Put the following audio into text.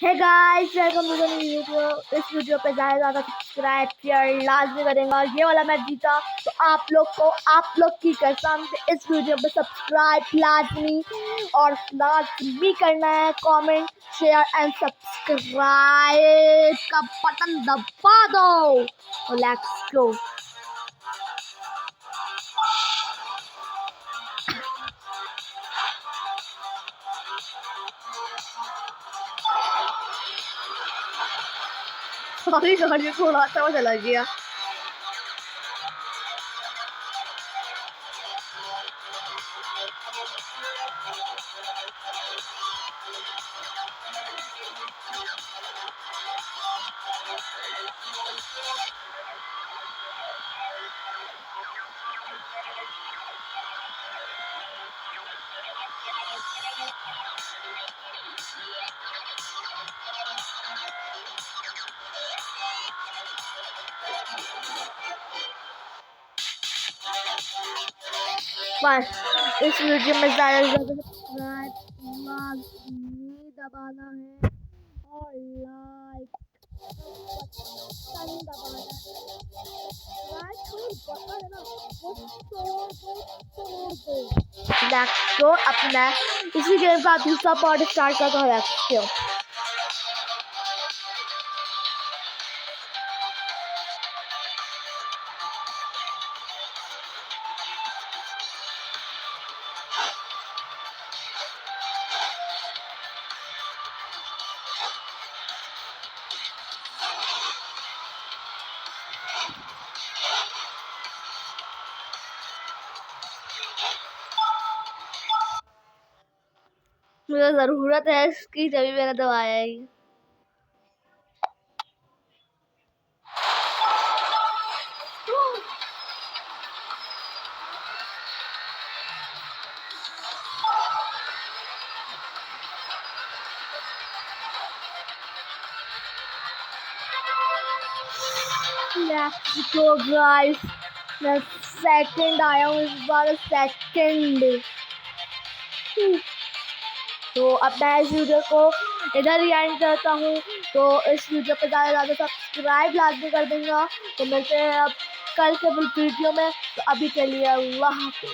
Hey guys, welcome to the new video. इस वीडियो पे ज़्यादा सब्सक्राइब शेयर लाजमी करेंगे और ये वाला मैच जीता तो आप लोग की कसम से इस वीडियो पे सब्सक्राइब लाजमी करना है। कमेंट शेयर एंड सब्सक्राइब का बटन दबा दो। Let's go. सॉरी थोड़ा सा चला गया। बस इस वीडियो में ज़्यादा से ज़्यादा सब्सक्राइब लाजमी दबाना है और लाइक बटन दबाना है। Let's go. अपना इसी के बाद दूसरा पार्ट स्टार्ट करता हूँ। Let's go. मुझे ज़रूरत है इसकी, तभी मैंने दबाया है। लेट्स गो गाइस, मैं सेकंड आया हूँ इस बार, सेकंड। तो अब मैं इस वीडियो को इधर ही एंड करता हूँ। तो इस वीडियो पे ज़्यादा सब्सक्राइब लाजमी कर दूँगा। तो मिलते हैं अब कल के वीडियो में। तो अभी के लिए अल्लाह हाफ़िज़।